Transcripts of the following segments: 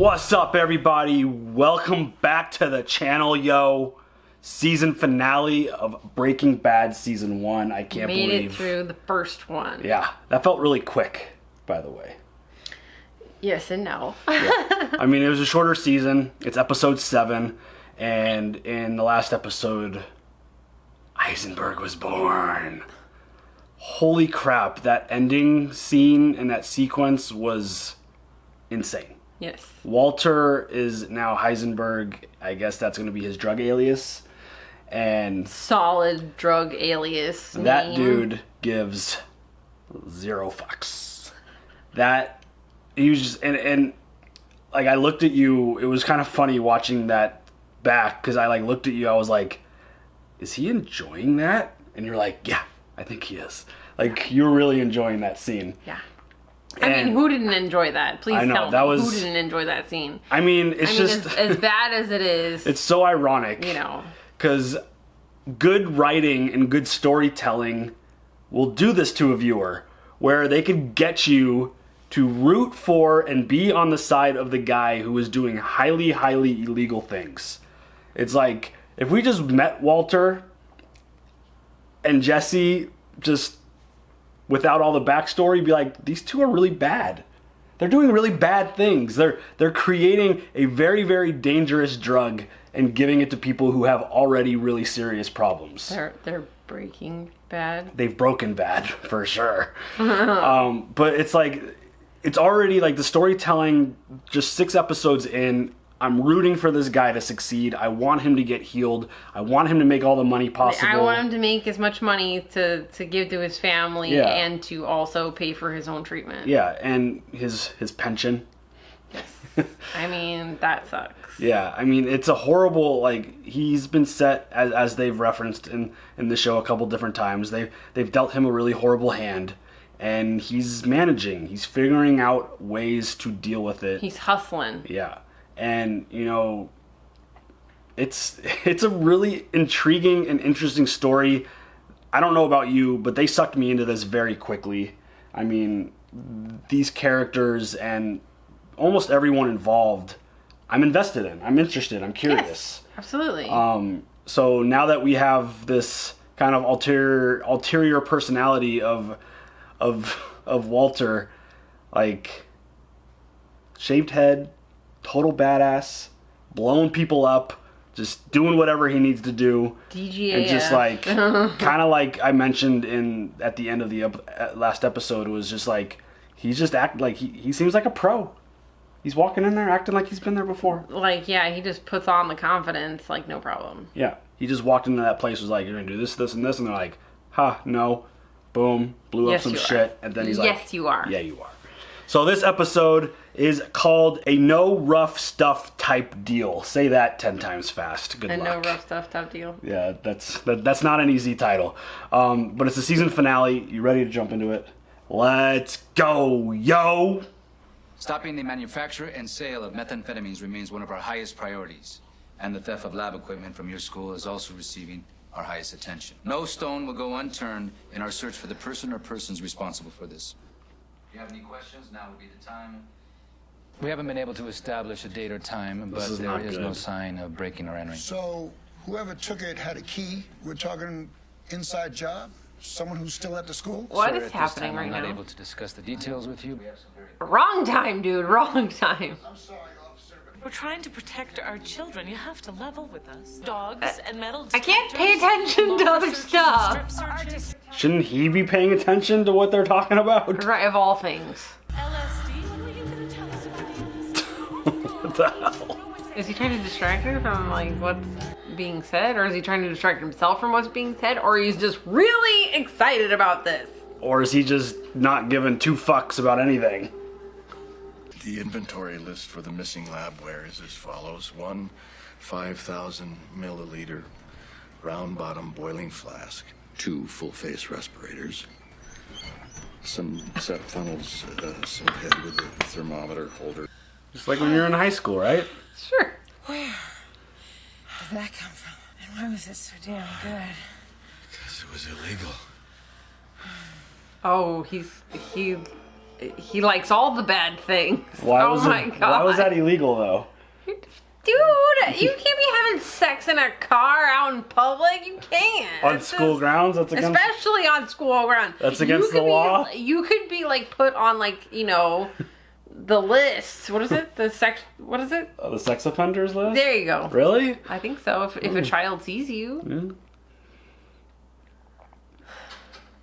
What's up, everybody? Welcome back to the channel, yo. Season finale of Breaking Bad Season 1. I can't believe... Made it through the first one. Yeah, that felt really quick, by the way. Yes and no. Yeah. I mean, it was a shorter season. It's episode 7. And in the last episode, Heisenberg was born. Holy crap, that ending scene and that sequence was insane. Yes. Walter is now Heisenberg. I guess that's going to be his drug alias. And solid drug alias. That name. dude gives 0 fucks. That he was just and like I looked at you. It was kind of funny watching that back because I like looked at you. I was like, is he enjoying that? And you're like, yeah, I think he is. Like you're really enjoying that scene. Yeah. I mean, who didn't enjoy that? Please tell me who didn't enjoy that scene. I mean, it's just... as bad as it is... It's so ironic. You know. Because good writing and good storytelling will do this to a viewer. Where they can get you to root for and be on the side of the guy who is doing highly, highly illegal things. It's like, if we just met Walter and Jesse just... without all the backstory, be like, these two are really bad. They're doing really bad things. They're creating a very, very dangerous drug and giving it to people who have already really serious problems. They're breaking bad. They've broken bad, for sure. But it's like, it's already like the storytelling, just 6 episodes in, I'm rooting for this guy to succeed. I want him to get healed. I want him to make all the money possible. I want him to make as much money to give to his family and to also pay for his own treatment. Yeah, and his pension. Yes. I mean, that sucks. Yeah, I mean, it's a horrible, like, he's been set, as they've referenced in the show a couple different times, they've dealt him a really horrible hand, and he's managing. He's figuring out ways to deal with it. He's hustling. Yeah. And, you know, it's a really intriguing and interesting story. I don't know about you, but they sucked me into this very quickly. I mean, these characters and almost everyone involved, I'm invested in. I'm interested. I'm curious. Yes, absolutely. So now that we have this kind of ulterior personality of Walter, like, shaved head, total badass, blowing people up, just doing whatever he needs to do. DGAF. And just like, kind of like I mentioned at the end of the last episode, it was just like, he's just like, he seems like a pro. He's walking in there acting like he's been there before. Like, yeah, he just puts on the confidence, like, no problem. Yeah, he just walked into that place, was like, you're going to do this, this, and this, and they're like, no. Boom, blew up some shit, and then he's like, yes, you are. Yeah, you are. So this episode is called a no rough stuff type deal. Say that 10 times fast. Good luck. A no rough stuff type deal. Yeah, that's not an easy title. But it's the season finale. You ready to jump into it? Let's go, yo! Stopping the manufacture and sale of methamphetamines remains one of our highest priorities. And the theft of lab equipment from your school is also receiving our highest attention. No stone will go unturned in our search for the person or persons responsible for this. If you have any questions, now would be the time. We haven't been able to establish a date or time, but there is no sign of breaking or entering. So, whoever took it had a key. We're talking inside job? Someone who's still at the school? What is happening right now? I'm not able to discuss the details with you. Wrong time, dude. Wrong time. I'm sorry, officer. We're trying to protect our children. You have to level with us. Dogs and metal detectors. I can't pay attention to other stuff. Shouldn't he be paying attention to what they're talking about? Right, of all things. LSD? What were you going to tell us about? What the hell? Is he trying to distract her from, like, what's being said? Or is he trying to distract himself from what's being said? Or he's just really excited about this? Or is he just not giving 2 fucks about anything? The inventory list for the missing labware is as follows. 1 5,000 milliliter round bottom boiling flask. 2 full face respirators. Some set funnels, some head with a thermometer holder. Just like when you're in high school, right? Sure. Where did that come from? And why was it so damn good? Because it was illegal. Oh, he he likes all the bad things. Why oh was my it, god. Why was that illegal though? Dude, you can't be having sex in a car out in public. You can't. On school grounds, that's against. Especially on school grounds. That's against the law. You could be like put on like the list. What is it? The sex. What is it? The sex offenders list. There you go. Really? I think so. If a child sees you. Yeah.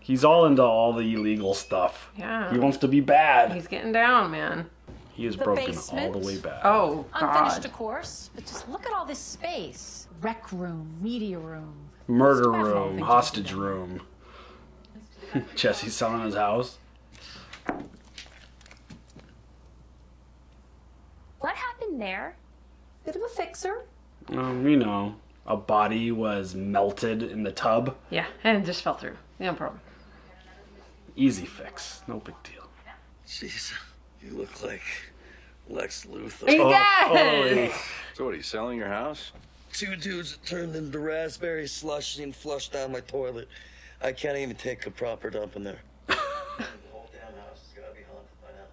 He's all into all the illegal stuff. Yeah. He wants to be bad. He's getting down, man. He is The broken basement? all the way back. Oh Unfinished, God. of course, but just look at all this space. Rec room, media room. Murder Special room, things hostage to do. room. Jesse's selling his house. What happened there? Bit of a fixer. A body was melted in the tub. Yeah, and it just fell through. No problem. Easy fix. No big deal. Jeez, you look like Lex Luthor. He does. Holy. So what, are you selling your house? Two dudes that turned into raspberry slush and flushed down my toilet. I can't even take a proper dump in there. The whole damn house has got to be haunted by now.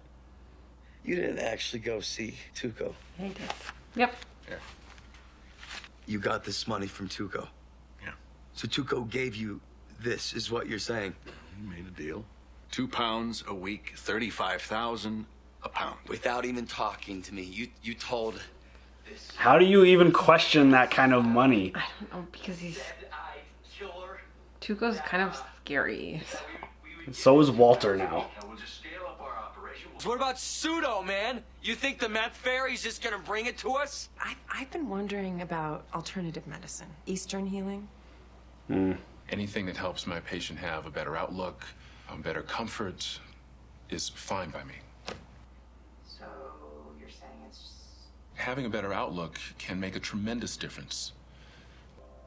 You didn't actually go see Tuco. He did. Yep. You got this money from Tuco. Yeah. So Tuco gave you this, is what you're saying? We made a deal. 2 pounds a week, 35,000 a pound. Without even talking to me, you told. How do you even question that kind of money? I don't know because Tuco's kind of scary. So is Walter now. What about pseudo, man? You think the meth fairy's just gonna bring it to us? I've been wondering about alternative medicine, Eastern healing. Anything that helps my patient have a better outlook, better comfort, is fine by me. So you're saying it's Having a better outlook can make a tremendous difference.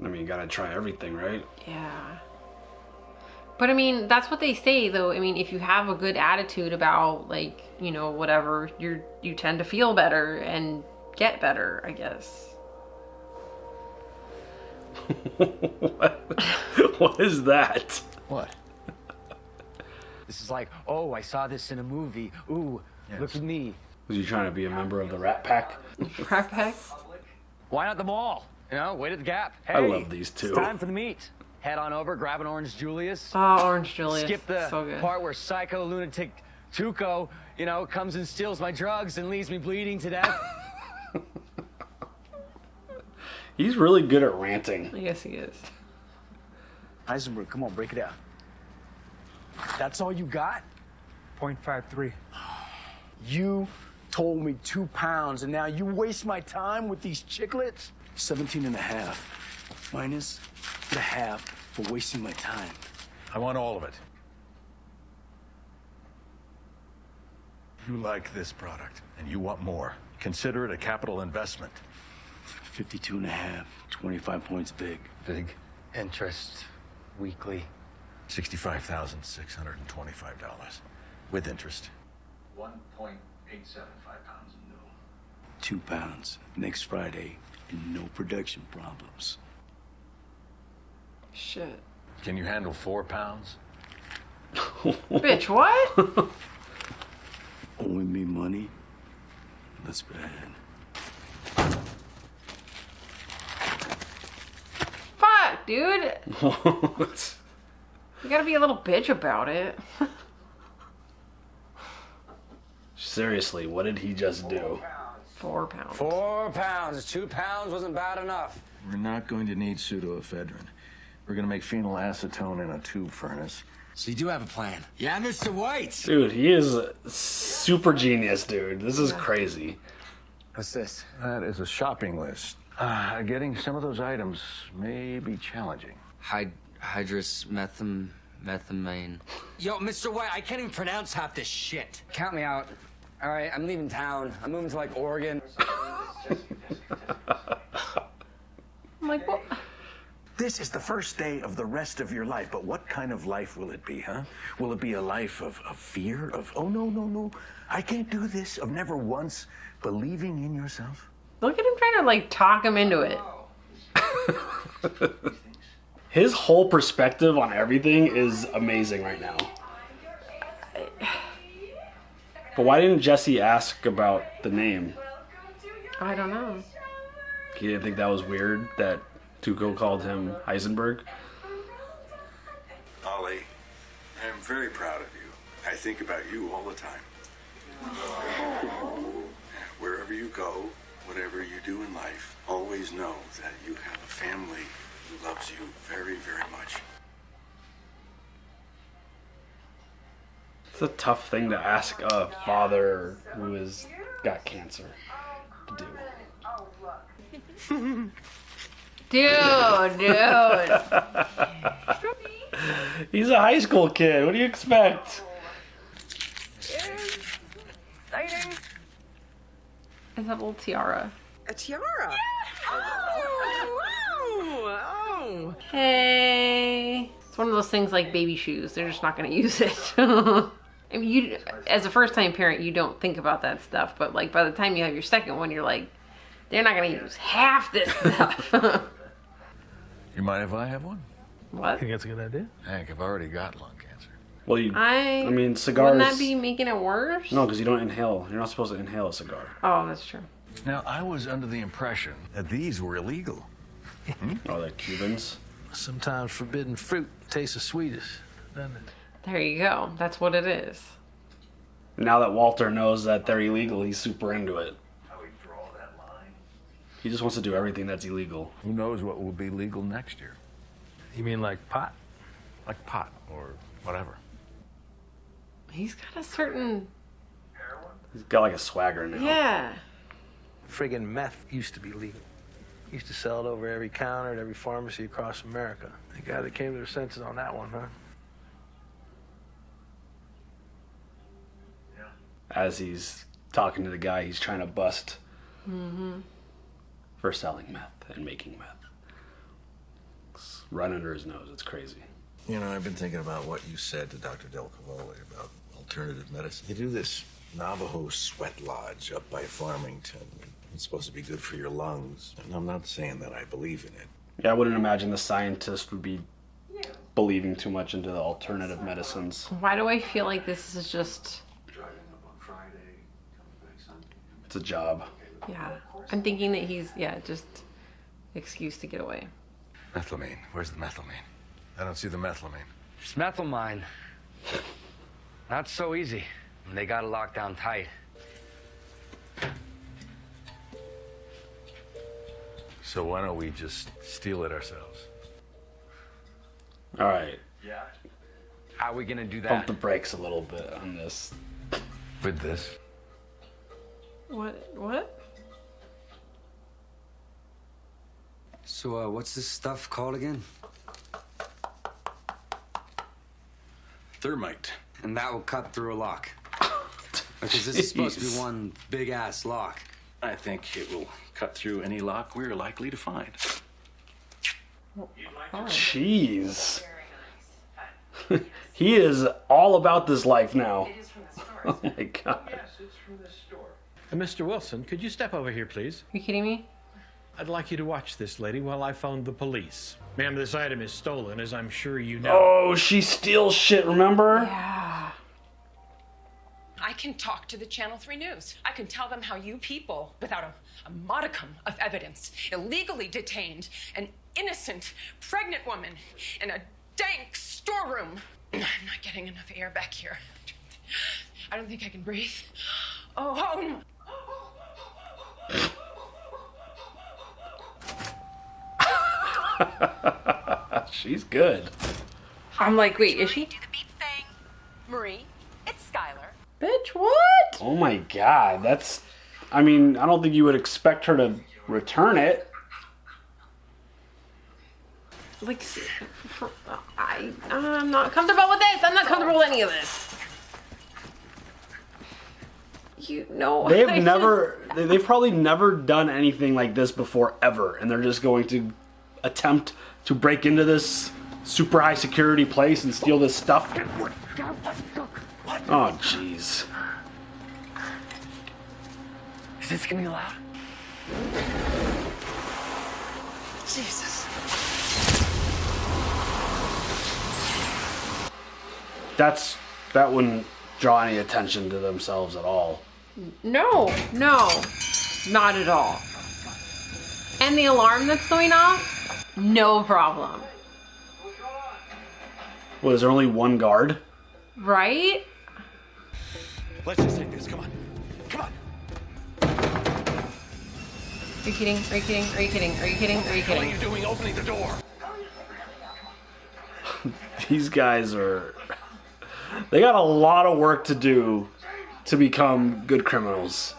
I mean, you gotta try everything, right? Yeah. But I mean, that's what they say though. I mean, if you have a good attitude about like, whatever, you tend to feel better and get better, I guess. What is that? What? This is like, oh, I saw this in a movie. Ooh, look at me. Was you trying to be a member of the Rat Pack? Rat Pack? Why not the mall? Wait at the Gap. Hey, I love these two. It's time for the meet. Head on over, grab an Orange Julius. Oh, Orange Julius. Skip the so good. part where psycho lunatic Tuco, comes and steals my drugs and leaves me bleeding to death. He's really good at ranting. I guess he is. Heisenberg, come on, break it out. That's all you got? 0.53. You told me 2 pounds, and now you waste my time with these chiclets? 17 and a half. Minus the half for wasting my time. I want all of it. You like this product, and you want more. Consider it a capital investment. 52 and a half. 25 points big. Big. Interest. Weekly. $65,625 with interest. 1.875 pounds of new. 2 pounds next Friday, and no production problems. Shit. Can you handle 4 pounds? Bitch, what? Owing me money? That's bad. Fuck, dude. You gotta be a little bitch about it. Seriously, what did he just do? 4 pounds. 4 pounds. 2 pounds wasn't bad enough. We're not going to need pseudoephedrine. We're going to make phenylacetone in a tube furnace. So you do have a plan? Yeah, Mr. White. Dude, he is super genius, dude. This is crazy. What's this? That is a shopping list. Getting some of those items may be challenging. Hydrous methamine. Yo, Mr. White, I can't even pronounce half this shit. Count me out. All right, I'm leaving town. I'm moving to, like, Oregon. I'm like, what? This is the first day of the rest of your life, but what kind of life will it be, huh? Will it be a life of fear, of, oh, no, I can't do this, of never once believing in yourself? Look at him trying to, like, talk him into it. His whole perspective on everything is amazing right now. But why didn't Jesse ask about the name? I don't know. He didn't think that was weird that Tuco called him Heisenberg? Ollie, I'm very proud of you. I think about you all the time. Wherever you go, whatever you do in life, always know that you have a family who loves you very, very much. It's a tough thing to ask a father who has got cancer to do. Dude. He's a high school kid. What do you expect? Exciting. Is that a little tiara? A tiara? Oh. Hey. It's one of those things like baby shoes. They're just not going to use it. I mean, you, as a first-time parent, you don't think about that stuff. But like by the time you have your second one, you're like, they're not going to use half this stuff. You mind if I have one? What? I think that's a good idea. Hank, I've already got lung cancer. Well, I mean, cigars. Wouldn't that be making it worse? No, because you don't inhale. You're not supposed to inhale a cigar. Oh, that's true. Now, I was under the impression that these were illegal. Oh, they're Cubans. Sometimes forbidden fruit tastes the sweetest, doesn't it? There you go. That's what it is. Now that Walter knows that they're illegal, he's super into it. How we draw that line? He just wants to do everything that's illegal. Who knows what will be legal next year? You mean like pot? Like pot or whatever. He's got a certain... He's got like a swagger now. Yeah. Friggin' meth used to be legal. Used to sell it over every counter at every pharmacy across America. The guy that came to their senses on that one, huh? As he's talking to the guy he's trying to bust for selling meth and making meth. It's right under his nose. It's crazy. You know, I've been thinking about what you said to Dr. Del Cavoli about alternative medicine. You do this Navajo sweat lodge up by Farmington. It's supposed to be good for your lungs. And I'm not saying that I believe in it. Yeah, I wouldn't imagine the scientist would be believing too much into the alternative medicines. Why do I feel like this is just... It's a job. Yeah. I'm thinking that he's, just excuse to get away. Methylamine. Where's the methylamine? I don't see the methylamine. It's methylamine. Not so easy. They got it locked down tight. So why don't we just steal it ourselves? All right. Yeah. How are we gonna do that? Pump the brakes a little bit on this. With this? What? So, what's this stuff called again? Thermite. And that will cut through a lock. Because this is supposed to be one big-ass lock. I think it will cut through any lock we're likely to find. Jeez. He is all about this life now. Oh my god. Yes, it's from the store. Mr. Wilson, could you step over here, please? Are you kidding me? I'd like you to watch this lady while I phone the police. Ma'am, this item is stolen, as I'm sure you know. Oh, she steals shit, remember? Yeah. I can talk to the Channel 3 News. I can tell them how you people, without a modicum of evidence, illegally detained an innocent pregnant woman in a dank storeroom. I'm not getting enough air back here. I don't think I can breathe. Oh, home. She's good. I'm like, wait, is she? Do the beep thing. Marie, it's Skyler. Bitch, what? Oh my god, that's... I mean, I don't think you would expect her to return it. Like, I'm not comfortable with this. I'm not comfortable with any of this. You know, They've probably never done anything like this before ever, and they're just going to attempt to break into this super high security place and steal this stuff. Oh, jeez. Is this gonna be loud? Jesus. That wouldn't draw any attention to themselves at all. No, not at all. And the alarm that's going off, no problem. What, is there only one guard? Right? Let's just take this. Come on. Come on. Are you kidding? Are you kidding? Are you kidding? Are you kidding? Are you What are kidding? you doing opening the door? These guys are... They got a lot of work to do to become good criminals.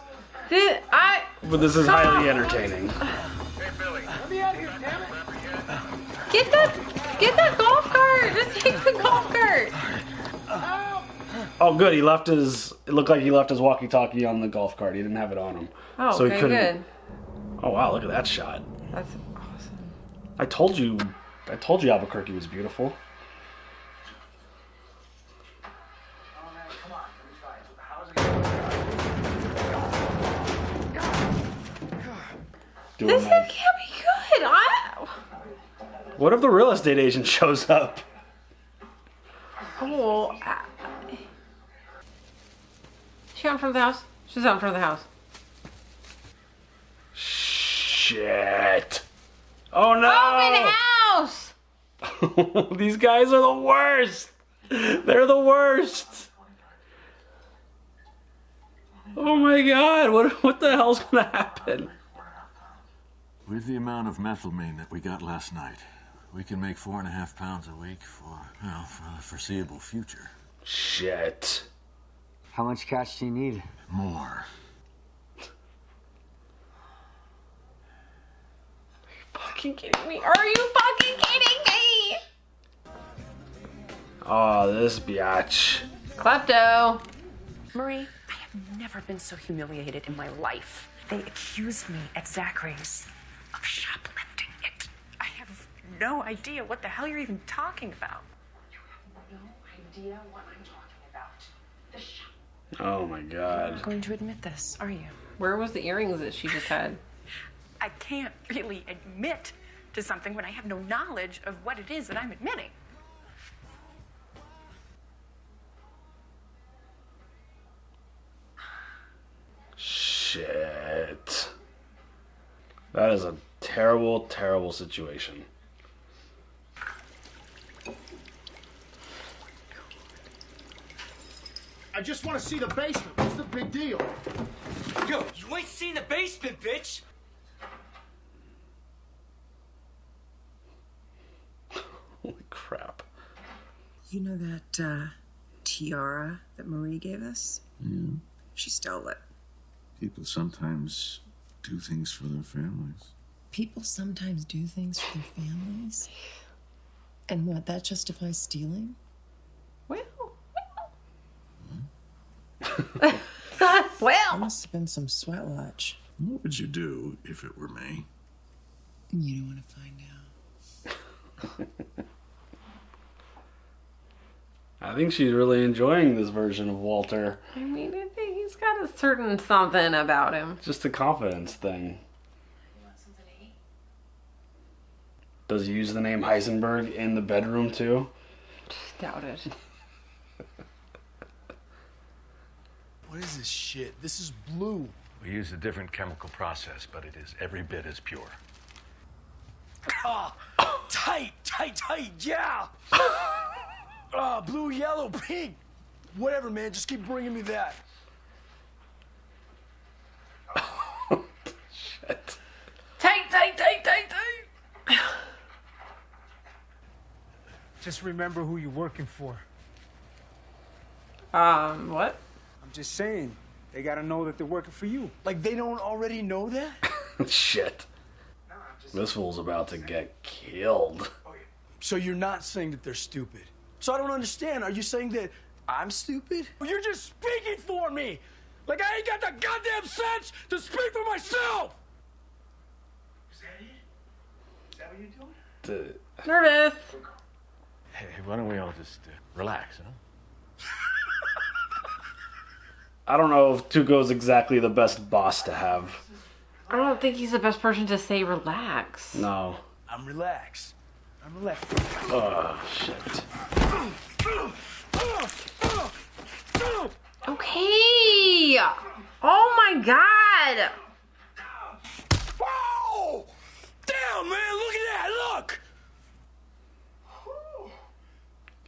But this is highly entertaining. Get that golf cart! Just take the golf cart! Oh, good. He left his... It looked like he left his walkie-talkie on the golf cart. He didn't have it on him. Oh, so he okay, couldn't... good. Oh, wow. Look at that shot. That's awesome. I told you Albuquerque was beautiful. This can't be good. What if the real estate agent shows up? Oh. She out in front of the house? She's out in front of the house. Shit. Oh no! Open house! These guys are the worst! They're the worst! Oh my god, what the hell's gonna happen? With the amount of methylamine that we got last night, we can make 4.5 pounds a week for the foreseeable future. Shit. How much cash do you need? More. Fucking kidding me? Are you fucking kidding me? Oh, this biatch. Klepto. Marie, I have never been so humiliated in my life. They accused me at Zachary's of shoplifting it. I have no idea what the hell you're even talking about. You have no idea what I'm talking about. The shop. Oh my god. You're not going to admit this, are you? Where was the earrings that she just had? I can't really admit to something when I have no knowledge of what it is that I'm admitting. Shit. That is a terrible, terrible situation. I just want to see the basement. What's the big deal? Yo, you ain't seen the basement, bitch! Holy crap. You know that tiara that Marie gave us? Yeah. She stole it. People sometimes do things for their families. People sometimes do things for their families. And what, that justifies stealing? Well. There must have been some sweat lodge. What would you do if it were me? You don't want to find out. I think she's really enjoying this version of Walter. I mean, I think he's got a certain something about him. Just a confidence thing. Does he use the name Heisenberg in the bedroom too? Doubt it. What is this shit? This is blue. We use a different chemical process, but it is every bit as pure. Ah, tight, yeah. Blue, yellow, pink. Whatever, man. Just keep bringing me that. Shit. Tight. Just remember who you're working for. What? I'm just saying. They gotta know that they're working for you. Like they don't already know that? Shit. This fool's about to get killed. So you're not saying that they're stupid. So I don't understand. Are you saying that I'm stupid? You're just speaking for me. Like I ain't got the goddamn sense to speak for myself. Is that it? Is that what you're doing? Nervous. Hey, why don't we all just relax, huh? I don't know if Tuco's exactly the best boss to have. I don't think he's the best person to say relax. No. I'm relaxed. I'm left. Oh, shit. Okay. Oh my God. Whoa! Damn, man, look at that, look!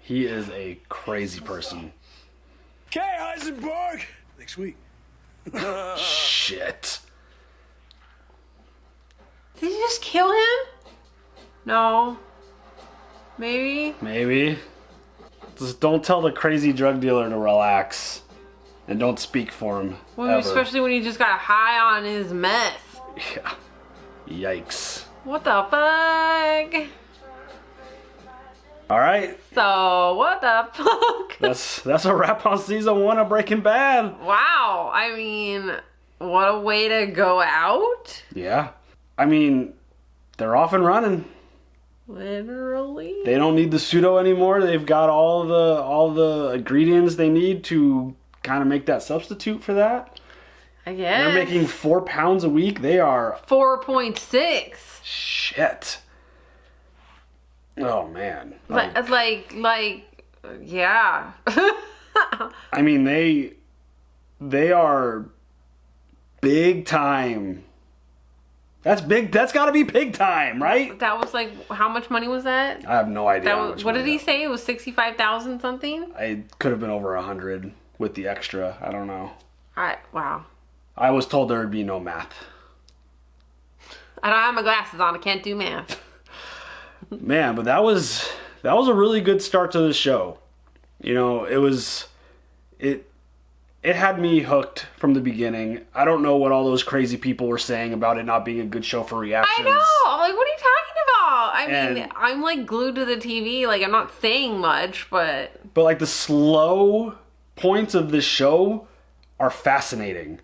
He is a crazy person. Okay, Heisenberg. Next week. Shit. Did you just kill him? No. Maybe? Maybe. Just don't tell the crazy drug dealer to relax. And don't speak for him. Well, ever. especially when he just got high on his meth. Yeah. Yikes. What the fuck? All right. So, what the fuck? That's a wrap on season 1 of Breaking Bad. Wow. I mean, what a way to go out. Yeah. I mean, they're off and running. Literally. They don't need the pseudo anymore. They've got all the ingredients they need to kind of make that substitute for that. I guess. They're making 4 pounds a week. They are 4.6. shit. Oh man. Yeah. I mean, they are big time. That's big. That's got to be big time, right? That was like, how much money was that? I have no idea. That how was, much what money did he that- say? It was 65,000 something? I could have been over 100 with the extra. I don't know. Wow. I was told there would be no math. I don't have my glasses on. I can't do math. Man, but that was a really good start to the show. You know, it had me hooked from the beginning. I don't know what all those crazy people were saying about it not being a good show for reactions. I know. I'm like, what are you talking about? I mean, And- I'm like glued to the TV. Like, I'm not saying much, but But like the slow points of this show are fascinating.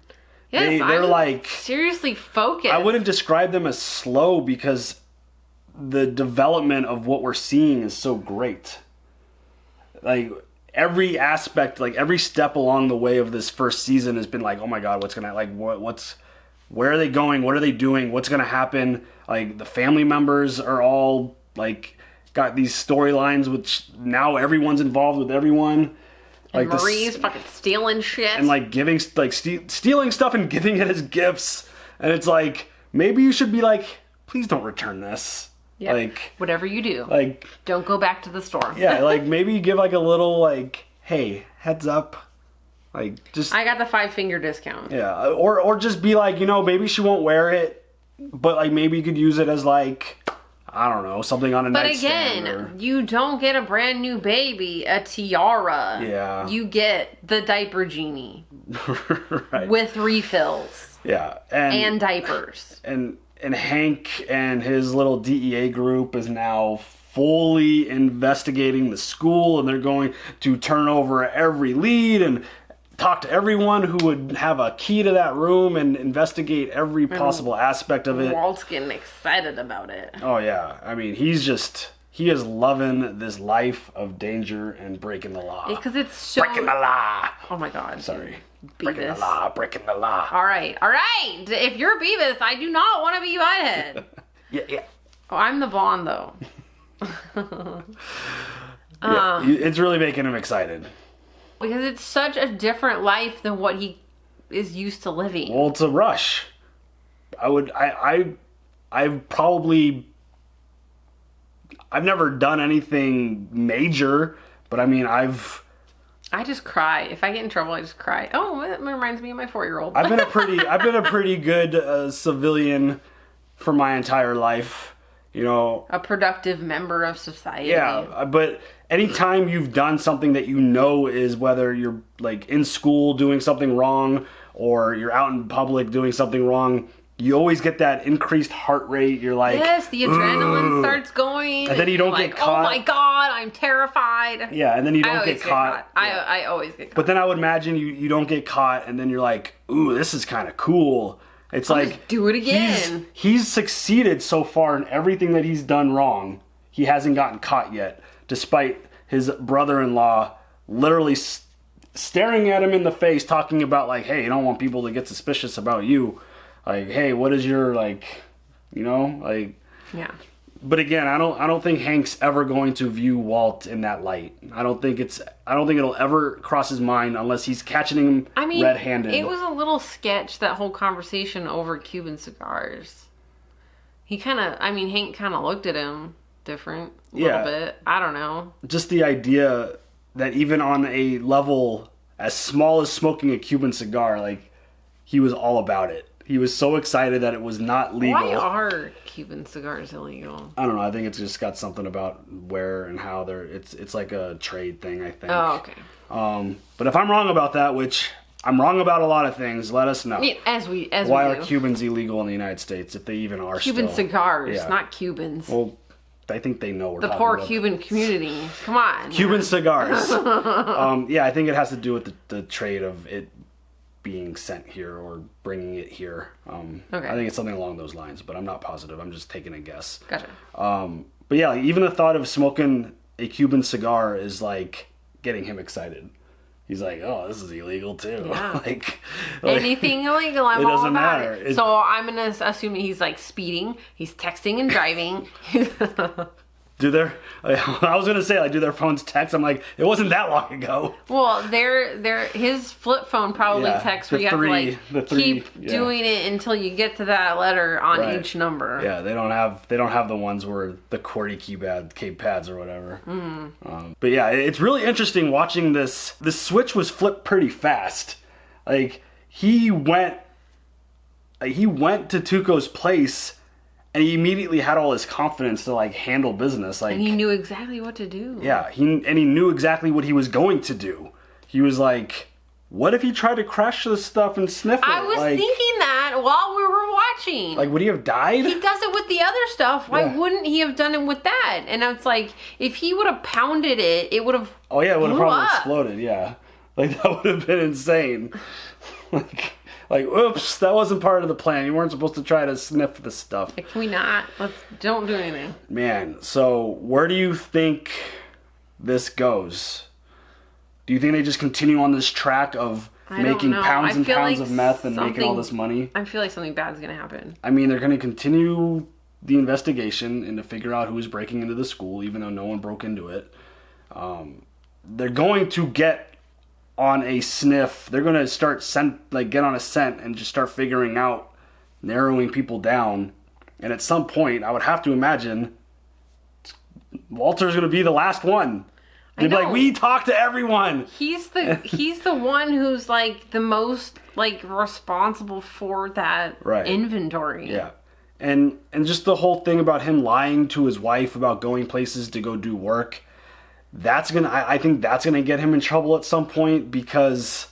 yes, They're I'm like, seriously focused. I wouldn't describe them as slow because the development of what we're seeing is so great. Like every aspect, like every step along the way of this first season has been like, oh my god, where are they going? What are they doing? What's gonna happen? Like the family members are all like got these storylines, which now everyone's involved with everyone. and Like Marie's fucking stealing shit. and like giving like stealing stuff and giving it as gifts, and it's like maybe you should be like, please don't return this. Yeah. Like whatever you do, like don't go back to the store. yeah, like maybe you give like a little like, hey, heads up, like just I got the 5-finger discount. yeah, or just be like, you know, maybe she won't wear it, but like maybe you could use it as like, I don't know, something on a But nightstand. again, you don't get a brand new baby a tiara. Yeah. You get the diaper genie right. with refills Yeah, and diapers. And Hank and his little DEA group is now fully investigating the school, and they're going to turn over every lead and talk to everyone who would have a key to that room and investigate every possible aspect of it. Walt's getting excited about it. Oh yeah, I mean he is loving this life of danger and breaking the law. Because it's so... Breaking the law. Oh my god. Sorry. Beavis. Breaking the law. All right. If you're Beavis, I do not want to be Butthead. Yeah. Oh, I'm the blonde though. Yeah, it's really making him excited. Because it's such a different life than what he is used to living. Well, it's a rush. I've never done anything major, but I mean, I just cry. If I get in trouble, I just cry. Oh, that reminds me of my 4-year-old. I've been a pretty good civilian for my entire life. You know, a productive member of society. yeah, but anytime you've done something that you know is, whether you're like in school doing something wrong or you're out in public doing something wrong, you always get that increased heart rate. You're like, yes, the adrenaline "Ugh." starts going. And then you don't like, get caught. Oh my god, I'm terrified. Yeah, and then you I don't always get caught. I always get caught. But then I would imagine you don't get caught, and then you're like, ooh, this is kind of cool. It's I'll like, just do it again. He's succeeded so far in everything that he's done wrong. He hasn't gotten caught yet, despite his brother-in-law literally staring at him in the face, talking about like, hey, you don't want people to get suspicious about you. Like, hey, what is your, like, you know, like... Yeah. But again, I don't think Hank's ever going to view Walt in that light. I don't think it'll ever cross his mind unless he's catching him red-handed. It was a little sketch, that whole conversation over Cuban cigars. Hank kind of looked at him different a little bit. I don't know. Just the idea that even on a level as small as smoking a Cuban cigar, like, he was all about it. He was so excited that it was not legal. Why are Cuban cigars illegal? I don't know. I think it's just got something about where and how they're. It's like a trade thing, I think. Oh, okay. But if I'm wrong about that, which I'm wrong about a lot of things, let us know. Yeah, why are Cubans illegal in the United States, if they even are? Cuban still? Cigars, not Cubans. Well, I think they know we're the talking poor about Cuban community. Come on. Cuban cigars. Yeah, I think it has to do with the trade of it being sent here or bringing it here. Okay. I think it's something along those lines, but I'm not positive. I'm just taking a guess. Gotcha. But yeah, like, even the thought of smoking a Cuban cigar is like getting him excited. He's like, oh, this is illegal too. Yeah. like anything illegal, I'm it all doesn't about matter. it. So I'm gonna assume he's like speeding, he's texting and driving. Do their phones text? I'm like, it wasn't that long ago. Well, his flip phone probably texts where you have to keep doing it until you get to that letter on each number. Yeah, they don't have the ones where the QWERTY keypads or whatever. But yeah, it's really interesting watching this. The switch was flipped pretty fast. Like he went to Tuco's place. And he immediately had all his confidence to like handle business, like, and he knew exactly what to do. Yeah, he knew exactly what he was going to do. He was like, "What if he tried to crash this stuff and sniff it?" I was thinking that while we were watching. Like, would he have died? He does it with the other stuff. Why wouldn't he have done it with that? And it's like, if he would have pounded it, it would have. Oh yeah, it would have probably exploded. Yeah, like that would have been insane. Like, oops, that wasn't part of the plan. You weren't supposed to try to sniff the stuff. Like, can we not? Don't do anything. Man, so where do you think this goes? Do you think they just continue on this track of making pounds and pounds of meth and making all this money? I feel like something bad's going to happen. I mean, they're going to continue the investigation and to figure out who was breaking into the school, even though no one broke into it. They're going to get on a sniff. They're going to start get on a scent and just start figuring out, narrowing people down. And at some point, I would have to imagine Walter's going to be the last one. They'd be like, we talk to everyone. He's the one who's like the most like responsible for that inventory. Yeah. And just the whole thing about him lying to his wife about going places to go do work. I think that's gonna get him in trouble at some point, because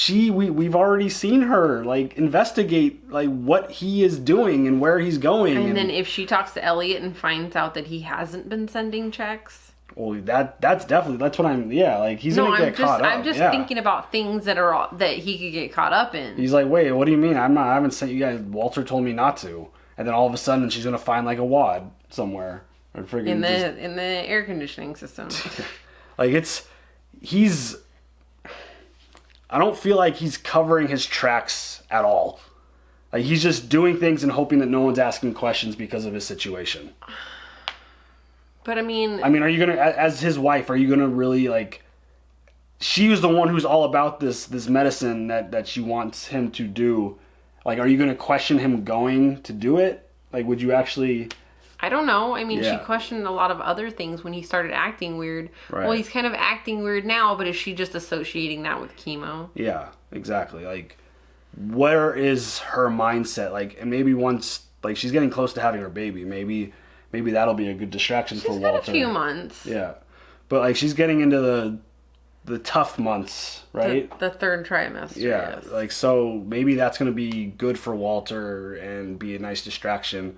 we've already seen her like investigate like what he is doing and where he's going. And then if she talks to Elliot and finds out that he hasn't been sending checks. Well, that's what I'm. Yeah, like he's gonna get caught up. I'm just thinking about things that he could get caught up in. He's like, wait, what do you mean? I haven't sent you guys. Walter told me not to. And then all of a sudden, she's gonna find like a wad somewhere. In the air conditioning system. Like I don't feel like he's covering his tracks at all. Like he's just doing things and hoping that no one's asking questions because of his situation. But I mean, are you gonna, as his wife, are you gonna really like? She was the one who's all about this medicine that she wants him to do. Like, are you gonna question him going to do it? Like, would you actually? I don't know. I mean, she questioned a lot of other things when he started acting weird. Right. Well, he's kind of acting weird now, but is she just associating that with chemo? Yeah, exactly. Like, where is her mindset? Like, and maybe once, like, she's getting close to having her baby. Maybe that'll be a good distraction for Walter. She's got a few months. Yeah. But, like, she's getting into the tough months, right? The third trimester. Yeah. Yes. Like, so maybe that's going to be good for Walter and be a nice distraction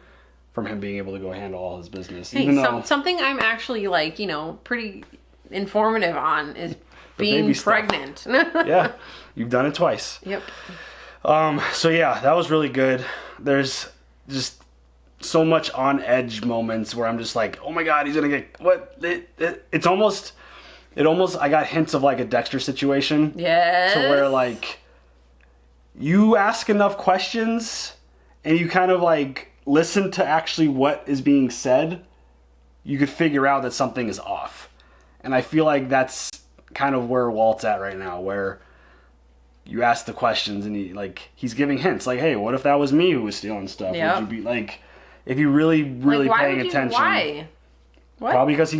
from him being able to go handle all his business. Hey, something I'm actually like, pretty informative on is being pregnant. Yeah, you've done it twice. Yep. So yeah, that was really good. There's just so much on edge moments where I'm just like, oh my god, he's gonna get what? It almost I got hints of like a Dexter situation. Yes. To where like you ask enough questions and you kind of like listen to actually what is being said, you could figure out that something is off. And I feel like that's kind of where Walt's at right now, where you ask the questions and he's giving hints. Like, hey, what if that was me who was stealing stuff? Yep. Would you be like, if you really paying attention? Why? What? Probably because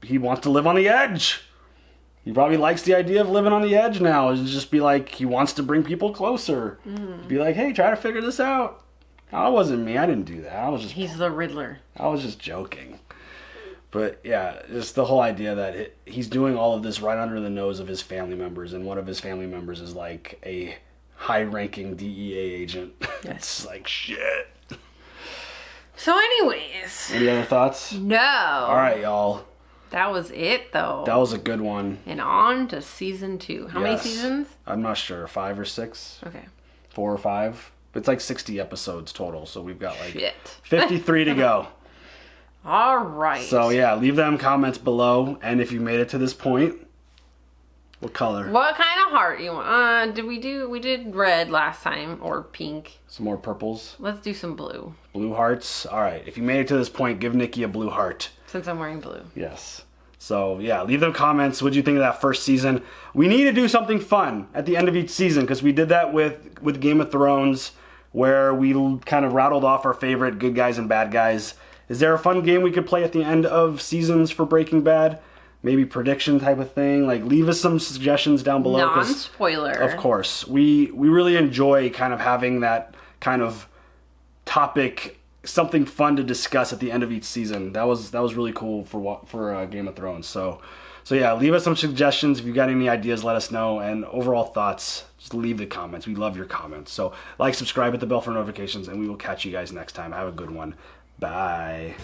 he wants to live on the edge. He probably likes the idea of living on the edge now. It's just be like, he wants to bring people closer. Be like, hey, try to figure this out. That wasn't me. I didn't do that. He's the Riddler. I was just joking. But yeah, just the whole idea that he's doing all of this right under the nose of his family members, and one of his family members is like a high-ranking DEA agent. It's like, shit. So anyways. Any other thoughts? No. All right, y'all. That was it, though. That was a good one. And on to season 2. How many seasons? I'm not sure. 5 or 6? Okay. 4 or 5? It's like 60 episodes total, so we've got like 53 to go. All right. So yeah, leave them comments below, and if you made it to this point, what color? What kind of heart you want? We did red last time, or pink. Some more purples. Let's do some blue. Blue hearts. All right. If you made it to this point, give Nikki a blue heart. Since I'm wearing blue. Yes. So yeah, leave them comments. What do you think of that first season? We need to do something fun at the end of each season, because we did that with Game of Thrones, where we kind of rattled off our favorite good guys and bad guys. Is there a fun game we could play at the end of seasons for Breaking Bad? Maybe prediction type of thing. Like, leave us some suggestions down below. Non-spoiler. Of course. We really enjoy kind of having that kind of topic, something fun to discuss at the end of each season. That was really cool for Game of Thrones. So yeah, leave us some suggestions. If you got any ideas, let us know. And overall thoughts, just leave the comments. We love your comments. So like, subscribe, hit the bell for notifications, and we will catch you guys next time. Have a good one. Bye.